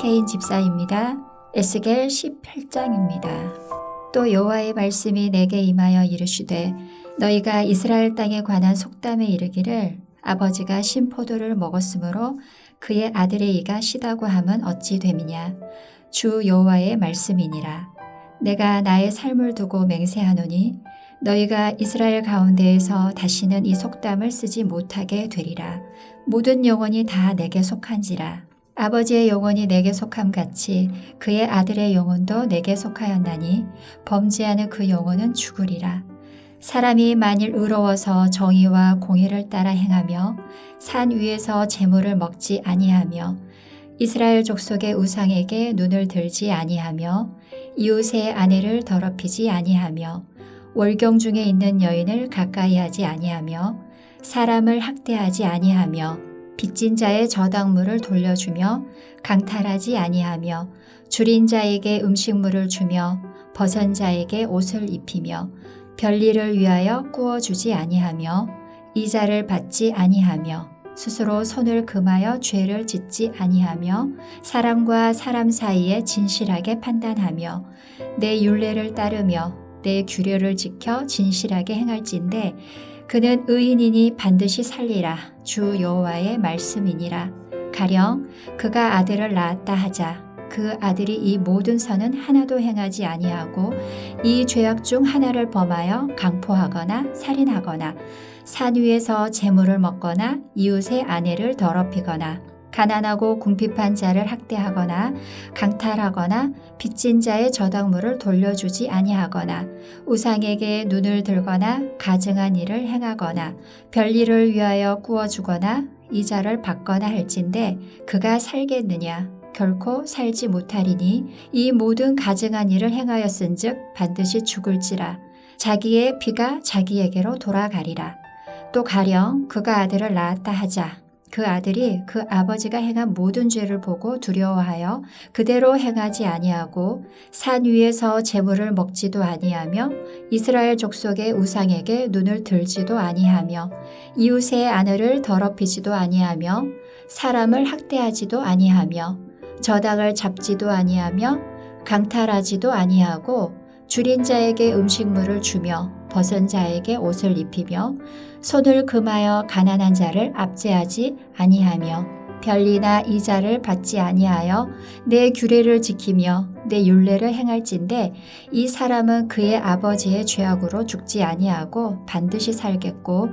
박혜인 집사입니다. 에스겔 18장입니다. 또 여호와의 말씀이 내게 임하여 이르시되 너희가 이스라엘 땅에 관한 속담에 이르기를 아버지가 신포도를 먹었으므로 그의 아들의 이가 시다고 함은 어찌 됨이냐. 주 여호와의 말씀이니라. 내가 나의 삶을 두고 맹세하노니 너희가 이스라엘 가운데에서 다시는 이 속담을 쓰지 못하게 되리라. 모든 영혼이 다 내게 속한지라. 아버지의 영혼이 내게 속함같이 그의 아들의 영혼도 내게 속하였나니 범죄하는 그 영혼은 죽으리라. 사람이 만일 의로워서 정의와 공의를 따라 행하며 산 위에서 재물을 먹지 아니하며 이스라엘 족속의 우상에게 눈을 들지 아니하며 이웃의 아내를 더럽히지 아니하며 월경 중에 있는 여인을 가까이 하지 아니하며 사람을 학대하지 아니하며 빚진 자의 저당물을 돌려주며 강탈하지 아니하며 줄인 자에게 음식물을 주며 벗은 자에게 옷을 입히며 별일을 위하여 꾸어주지 아니하며 이자를 받지 아니하며 스스로 손을 금하여 죄를 짓지 아니하며 사람과 사람 사이에 진실하게 판단하며 내 율례를 따르며 내 규례를 지켜 진실하게 행할진대 그는 의인이니 반드시 살리라. 주 여호와의 말씀이니라. 가령 그가 아들을 낳았다 하자. 그 아들이 이 모든 선은 하나도 행하지 아니하고 이 죄악 중 하나를 범하여 강포하거나 살인하거나 산 위에서 재물을 먹거나 이웃의 아내를 더럽히거나 가난하고 궁핍한 자를 학대하거나 강탈하거나 빚진 자의 저당물을 돌려주지 아니하거나 우상에게 눈을 들거나 가증한 일을 행하거나 별일을 위하여 꾸어주거나 이자를 받거나 할진대 그가 살겠느냐. 결코 살지 못하리니 이 모든 가증한 일을 행하였은즉 반드시 죽을지라. 자기의 피가 자기에게로 돌아가리라. 또 가령 그가 아들을 낳았다 하자. 그 아들이 그 아버지가 행한 모든 죄를 보고 두려워하여 그대로 행하지 아니하고 산 위에서 재물을 먹지도 아니하며 이스라엘 족속의 우상에게 눈을 들지도 아니하며 이웃의 아내를 더럽히지도 아니하며 사람을 학대하지도 아니하며 저당을 잡지도 아니하며 강탈하지도 아니하고 줄인 자에게 음식물을 주며 벗은 자에게 옷을 입히며 손을 금하여 가난한 자를 압제하지 아니하며 별리나 이자를 받지 아니하여 내 규례를 지키며 내 율례를 행할진대 이 사람은 그의 아버지의 죄악으로 죽지 아니하고 반드시 살겠고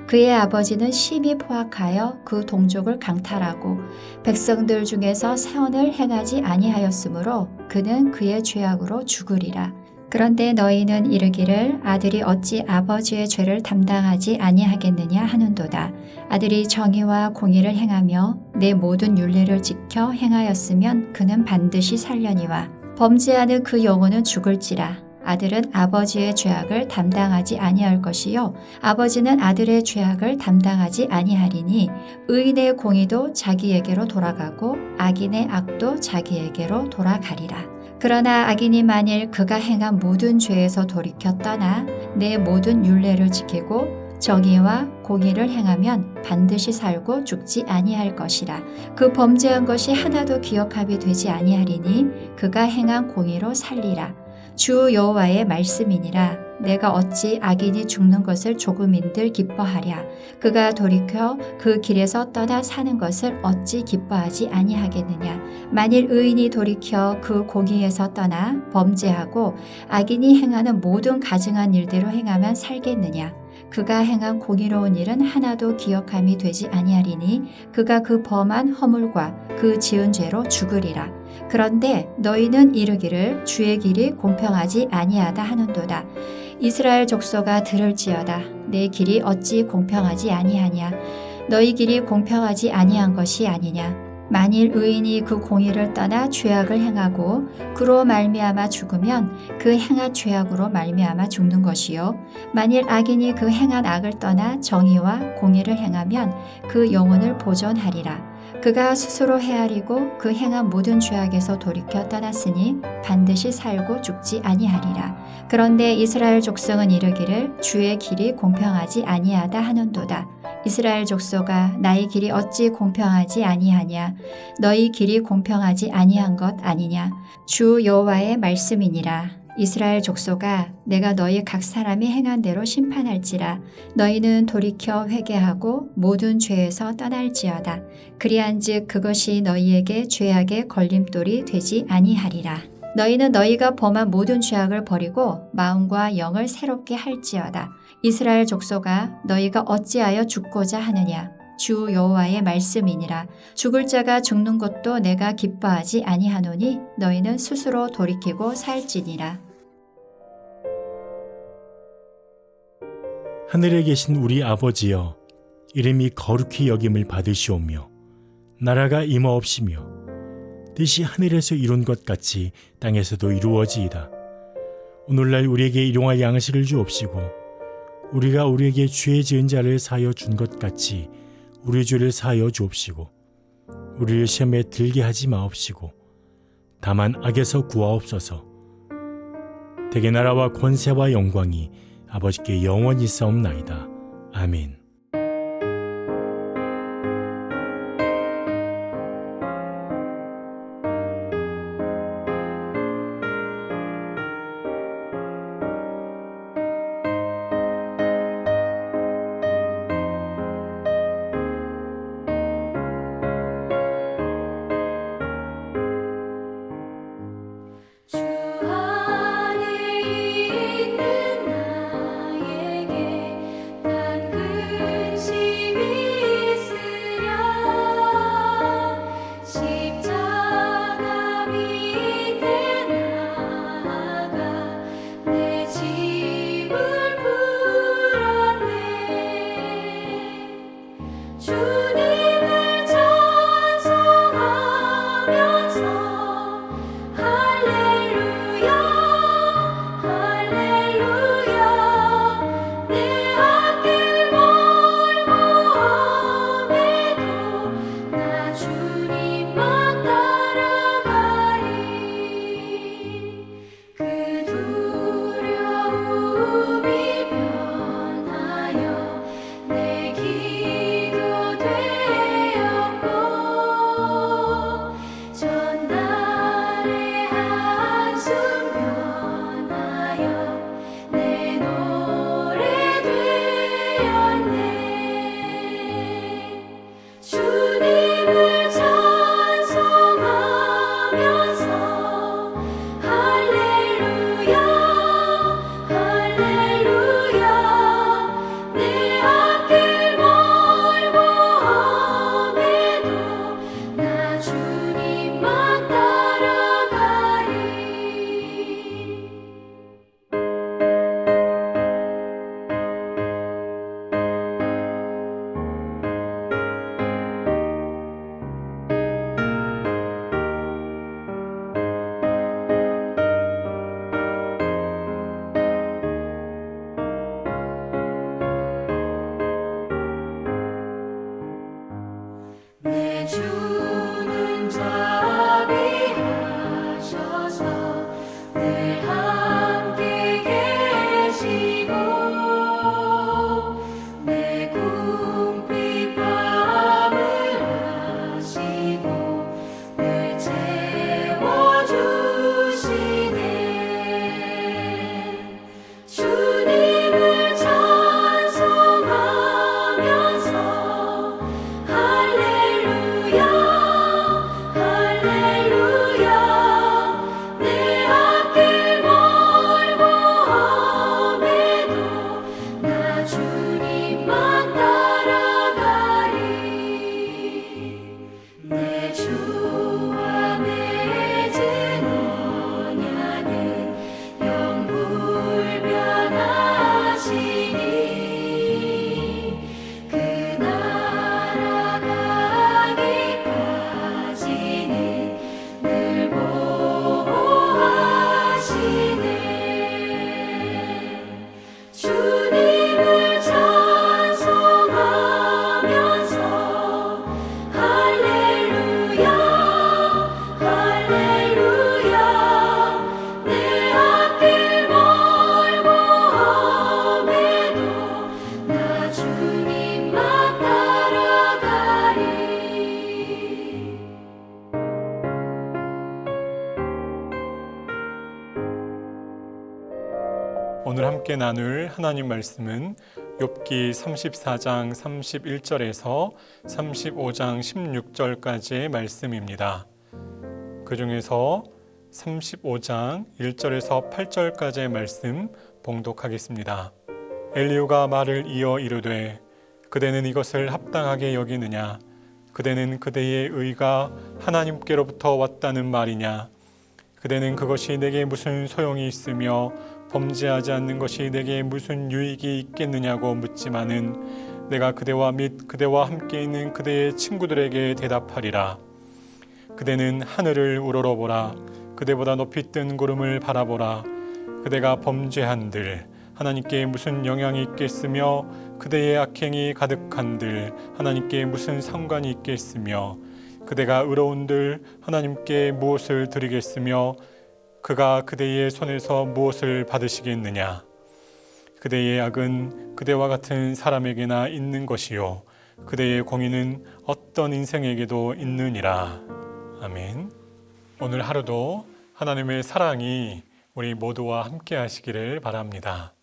그의 아버지는 심히 포악하여 그 동족을 강탈하고 백성들 중에서 선을 행하지 아니하였으므로 그는 그의 죄악으로 죽으리라. 그런데 너희는 이르기를 아들이 어찌 아버지의 죄를 담당하지 아니하겠느냐 하는도다. 아들이 정의와 공의를 행하며 내 모든 율례를 지켜 행하였으면 그는 반드시 살려니와 범죄하는 그 영혼은 죽을지라. 아들은 아버지의 죄악을 담당하지 아니할 것이요 아버지는 아들의 죄악을 담당하지 아니하리니 의인의 공의도 자기에게로 돌아가고 악인의 악도 자기에게로 돌아가리라. 그러나 악인이 만일 그가 행한 모든 죄에서 돌이켜 떠나 내 모든 율례를 지키고 정의와 공의를 행하면 반드시 살고 죽지 아니할 것이라. 그 범죄한 것이 하나도 기억함이 되지 아니하리니 그가 행한 공의로 살리라. 주 여호와의 말씀이니라. 내가 어찌 악인이 죽는 것을 조금인들 기뻐하랴. 그가 돌이켜 그 길에서 떠나 사는 것을 어찌 기뻐하지 아니하겠느냐. 만일 의인이 돌이켜 그 공의에서 떠나 범죄하고 악인이 행하는 모든 가증한 일대로 행하면 살겠느냐. 그가 행한 공의로운 일은 하나도 기억함이 되지 아니하리니 그가 그 범한 허물과 그 지은 죄로 죽으리라. 그런데 너희는 이르기를 주의 길이 공평하지 아니하다 하는도다. 이스라엘 족속아 들을지어다. 내 길이 어찌 공평하지 아니하냐. 너희 길이 공평하지 아니한 것이 아니냐. 만일 의인이 그 공의를 떠나 죄악을 행하고 그로 말미암아 죽으면 그 행한 죄악으로 말미암아 죽는 것이요 만일 악인이 그 행한 악을 떠나 정의와 공의를 행하면 그 영혼을 보존하리라. 그가 스스로 헤아리고 그 행한 모든 죄악에서 돌이켜 떠났으니 반드시 살고 죽지 아니하리라. 그런데 이스라엘 족속은 이르기를 주의 길이 공평하지 아니하다 하는도다. 이스라엘 족속아, 나의 길이 어찌 공평하지 아니하냐? 너희 길이 공평하지 아니한 것 아니냐? 주 여호와의 말씀이니라. 이스라엘 족속아, 내가 너희 각 사람이 행한 대로 심판할지라. 너희는 돌이켜 회개하고 모든 죄에서 떠날지어다. 그리한즉 그것이 너희에게 죄악의 걸림돌이 되지 아니하리라. 너희는 너희가 범한 모든 죄악을 버리고 마음과 영을 새롭게 할지어다. 이스라엘 족속아, 너희가 어찌하여 죽고자 하느냐? 주 여호와의 말씀이니라. 죽을 자가 죽는 것도 내가 기뻐하지 아니하노니 너희는 스스로 돌이키고 살지니라. 하늘에 계신 우리 아버지여, 이름이 거룩히 여김을 받으시오며 나라가 임하옵시며 뜻이 하늘에서 이룬 것 같이 땅에서도 이루어지이다. 오늘날 우리에게 일용할 양식을 주옵시고 우리가 우리에게 죄 지은 자를 사하여 준 것 같이 우리 죄를 사하여 주옵시고 우리를 시험에 들게 하지 마옵시고 다만 악에서 구하옵소서. 대개 나라와 권세와 영광이 아버지께 영원히 있사옵나이다. 아멘. 주 안에 있는 나에게 난 오늘 함께 나눌 하나님 말씀은 욥기 34장 31절에서 35장 16절까지의 말씀입니다. 그 중에서 35장 1절에서 8절까지의 말씀 봉독하겠습니다. 엘리후가 말을 이어 이르되 그대는 이것을 합당하게 여기느냐? 그대는 그대의 의가 하나님께로부터 왔다는 말이냐? 그대는 그것이 내게 무슨 소용이 있으며 범죄하지 않는 것이 내게 무슨 유익이 있겠느냐고 묻지만은 내가 그대와 및 그대와 함께 있는 그대의 친구들에게 대답하리라. 그대는 하늘을 우러러보라. 그대보다 높이 뜬 구름을 바라보라. 그대가 범죄한들 하나님께 무슨 영향이 있겠으며 그대의 악행이 가득한들 하나님께 무슨 상관이 있겠으며 그대가 의로운들 하나님께 무엇을 드리겠으며 그가 그대의 손에서 무엇을 받으시겠느냐? 그대의 악은 그대와 같은 사람에게나 있는 것이요 그대의 공의는 어떤 인생에게도 있느니라. 아멘. 오늘 하루도 하나님의 사랑이 우리 모두와 함께 하시기를 바랍니다.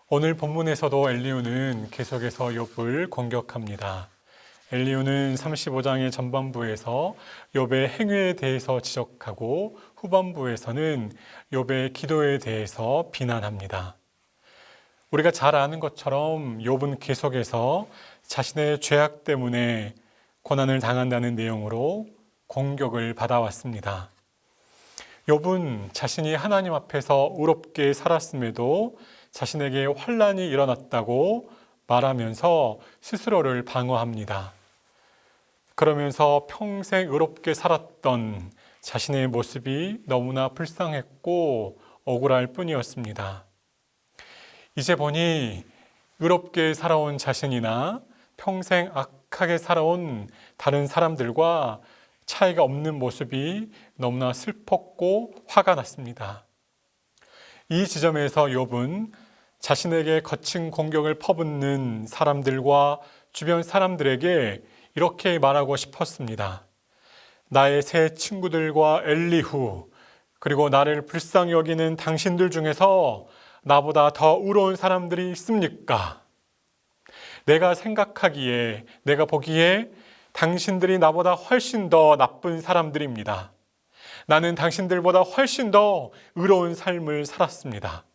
오늘 본문에서도 엘리후는 계속해서 욥을 공격합니다. 엘리후는 35장의 전반부에서 욥의 행위에 대해서 지적하고 후반부에서는 욥의 기도에 대해서 비난합니다. 우리가 잘 아는 것처럼 욥은 계속해서 자신의 죄악 때문에 고난을 당한다는 내용으로 공격을 받아왔습니다. 욥은 자신이 하나님 앞에서 의롭게 살았음에도 자신에게 환난이 일어났다고 말하면서 스스로를 방어합니다. 그러면서 평생 의롭게 살았던 자신의 모습이 너무나 불쌍했고 억울할 뿐이었습니다. 이제 보니 의롭게 살아온 자신이나 평생 악하게 살아온 다른 사람들과 차이가 없는 모습이 너무나 슬펐고 화가 났습니다. 이 지점에서 욥은 자신에게 거친 공격을 퍼붓는 사람들과 주변 사람들에게 이렇게 말하고 싶었습니다. 나의 새 친구들과 엘리후 그리고 나를 불쌍히 여기는 당신들 중에서 나보다 더 의로운 사람들이 있습니까? 내가 생각하기에 내가 보기에 당신들이 나보다 훨씬 더 나쁜 사람들입니다. 나는 당신들보다 훨씬 더 의로운 삶을 살았습니다.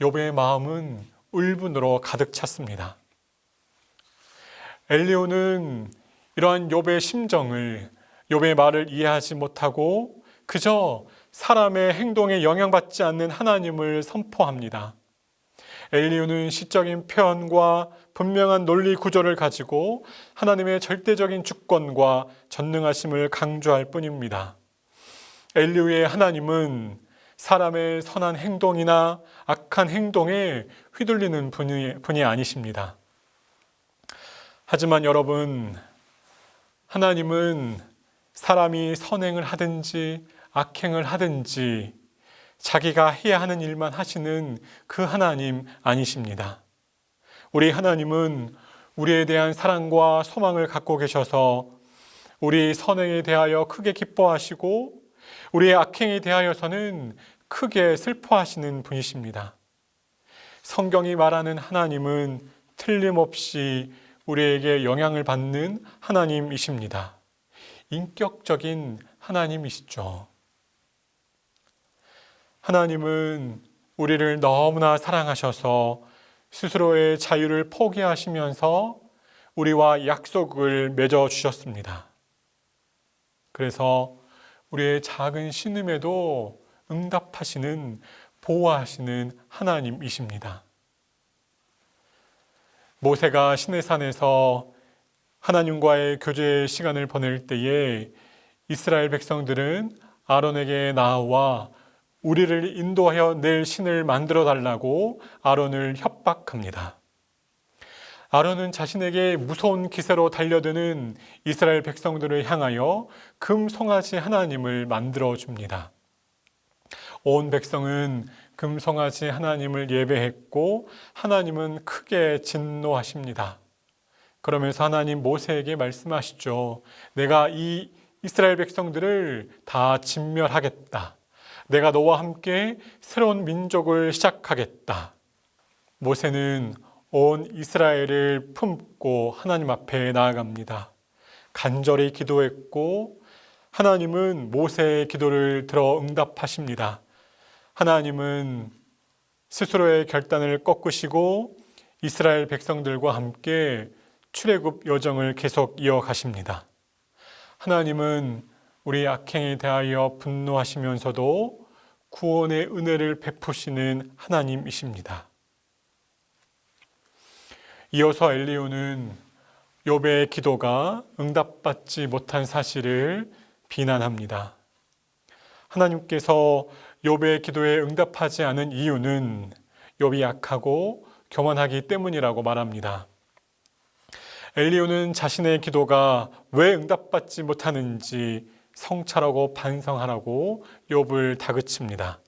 욥의 마음은 울분으로 가득 찼습니다. 엘리후는 이러한 욥의 심정을, 욥의 말을 이해하지 못하고 그저 사람의 행동에 영향받지 않는 하나님을 선포합니다. 엘리후는 시적인 표현과 분명한 논리 구조를 가지고 하나님의 절대적인 주권과 전능하심을 강조할 뿐입니다. 엘리후의 하나님은 사람의 선한 행동이나 악한 행동에 휘둘리는 분이 아니십니다. 하지만 여러분, 하나님은 사람이 선행을 하든지 악행을 하든지 자기가 해야 하는 일만 하시는 그 하나님 아니십니다. 우리 하나님은 우리에 대한 사랑과 소망을 갖고 계셔서 우리 선행에 대하여 크게 기뻐하시고 우리의 악행에 대하여서는 크게 슬퍼하시는 분이십니다. 성경이 말하는 하나님은 틀림없이 우리에게 영향을 받는 하나님이십니다. 인격적인 하나님이시죠. 하나님은 우리를 너무나 사랑하셔서 스스로의 자유를 포기하시면서 우리와 약속을 맺어 주셨습니다. 그래서 우리의 작은 신음에도 응답하시는, 보호하시는 하나님이십니다. 모세가 시내산에서 하나님과의 교제 시간을 보낼 때에 이스라엘 백성들은 아론에게 나와 우리를 인도하여 낼 신을 만들어 달라고 아론을 협박합니다. 아론은 자신에게 무서운 기세로 달려드는 이스라엘 백성들을 향하여 금송아지 하나님을 만들어 줍니다. 온 백성은 금송아지 하나님을 예배했고 하나님은 크게 진노하십니다. 그러면서 하나님 모세에게 말씀하시죠. 내가 이 이스라엘 백성들을 다 진멸하겠다. 내가 너와 함께 새로운 민족을 시작하겠다. 모세는 온 이스라엘을 품고 하나님 앞에 나아갑니다. 간절히 기도했고 하나님은 모세의 기도를 들어 응답하십니다. 하나님은 스스로의 결단을 꺾으시고 이스라엘 백성들과 함께 출애굽 여정을 계속 이어가십니다. 하나님은 우리 악행에 대하여 분노하시면서도 구원의 은혜를 베푸시는 하나님이십니다. 이어서 엘리후는 욥의 기도가 응답받지 못한 사실을 비난합니다. 하나님께서 욥의 기도에 응답하지 않은 이유는 욥이 약하고 교만하기 때문이라고 말합니다. 엘리후는 자신의 기도가 왜 응답받지 못하는지 성찰하고 반성하라고 욥을 다그칩니다.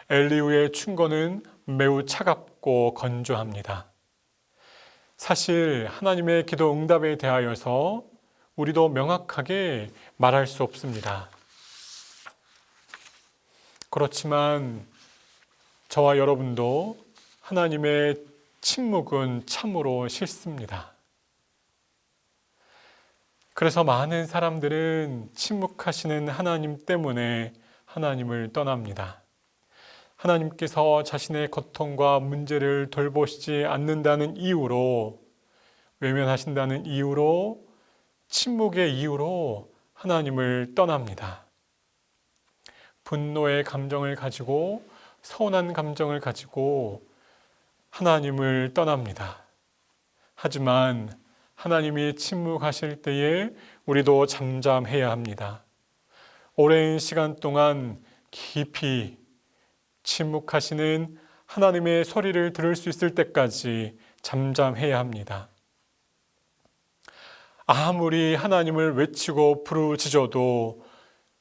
엘리후의 충고는 매우 차갑고 건조합니다. 사실 하나님의 기도 응답에 대하여서 우리도 명확하게 말할 수 없습니다. 그렇지만 저와 여러분도 하나님의 침묵은 참으로 싫습니다. 그래서 많은 사람들은 침묵하시는 하나님 때문에 하나님을 떠납니다. 하나님께서 자신의 고통과 문제를 돌보시지 않는다는 이유로, 외면하신다는 이유로, 침묵의 이유로 하나님을 떠납니다. 분노의 감정을 가지고, 서운한 감정을 가지고 하나님을 떠납니다. 하지만 하나님이 침묵하실 때에 우리도 잠잠해야 합니다. 오랜 시간 동안 깊이 침묵하시는 하나님의 소리를 들을 수 있을 때까지 잠잠해야 합니다. 아무리 하나님을 외치고 부르짖어도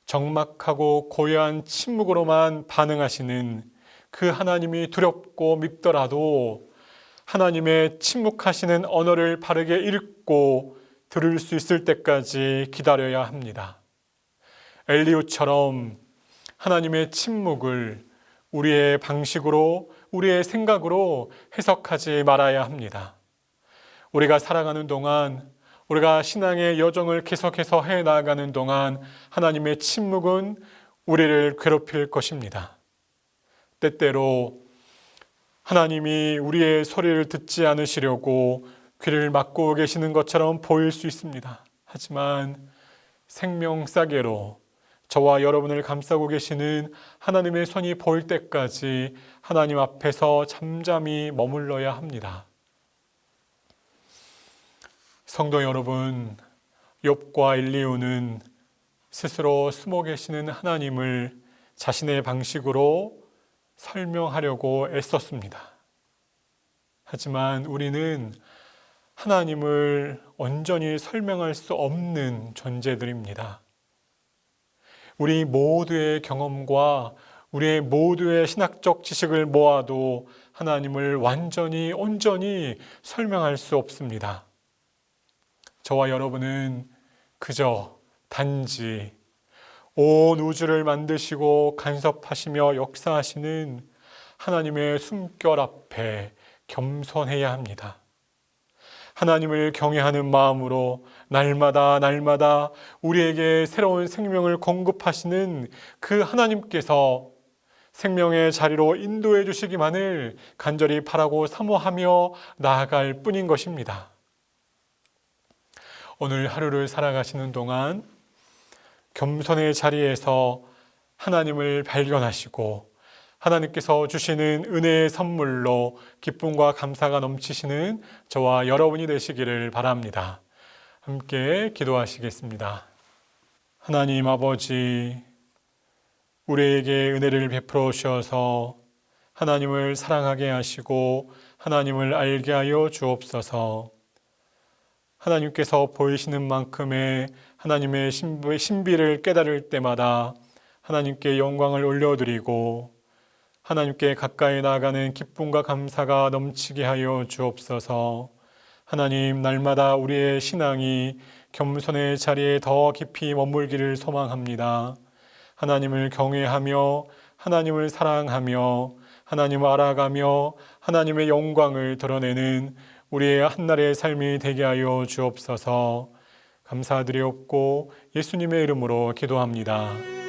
적막하고 고요한 침묵으로만 반응하시는 그 하나님이 두렵고 밉더라도 하나님의 침묵하시는 언어를 바르게 읽고 들을 수 있을 때까지 기다려야 합니다. 엘리후처럼 하나님의 침묵을 우리의 방식으로, 우리의 생각으로 해석하지 말아야 합니다. 우리가 살아가는 동안, 우리가 신앙의 여정을 계속해서 해나가는 동안 하나님의 침묵은 우리를 괴롭힐 것입니다. 때때로 하나님이 우리의 소리를 듣지 않으시려고 귀를 막고 계시는 것처럼 보일 수 있습니다. 하지만 생명싸개로 저와 여러분을 감싸고 계시는 하나님의 손이 보일 때까지 하나님 앞에서 잠잠히 머물러야 합니다. 성도 여러분, 욥과 엘리후는 스스로 숨어 계시는 하나님을 자신의 방식으로 설명하려고 애썼습니다. 하지만 우리는 하나님을 온전히 설명할 수 없는 존재들입니다. 우리 모두의 경험과 우리의 모두의 신학적 지식을 모아도 하나님을 완전히 온전히 설명할 수 없습니다. 저와 여러분은 그저 단지 온 우주를 만드시고 간섭하시며 역사하시는 하나님의 숨결 앞에 겸손해야 합니다. 하나님을 경외하는 마음으로 날마다 우리에게 새로운 생명을 공급하시는 그 하나님께서 생명의 자리로 인도해 주시기만을 간절히 바라고 사모하며 나아갈 뿐인 것입니다. 오늘 하루를 살아가시는 동안 겸손의 자리에서 하나님을 발견하시고 하나님께서 주시는 은혜의 선물로 기쁨과 감사가 넘치시는 저와 여러분이 되시기를 바랍니다. 함께 기도하시겠습니다. 하나님 아버지, 우리에게 은혜를 베풀어 주셔서 하나님을 사랑하게 하시고 하나님을 알게 하여 주옵소서. 하나님께서 보이시는 만큼의 하나님의 신비를 깨달을 때마다 하나님께 영광을 올려드리고 하나님께 가까이 나아가는 기쁨과 감사가 넘치게 하여 주옵소서. 하나님, 날마다 우리의 신앙이 겸손의 자리에 더 깊이 머물기를 소망합니다. 하나님을 경외하며 하나님을 사랑하며 하나님을 알아가며 하나님의 영광을 드러내는 우리의 한날의 삶이 되게 하여 주옵소서. 감사드리옵고 예수님의 이름으로 기도합니다.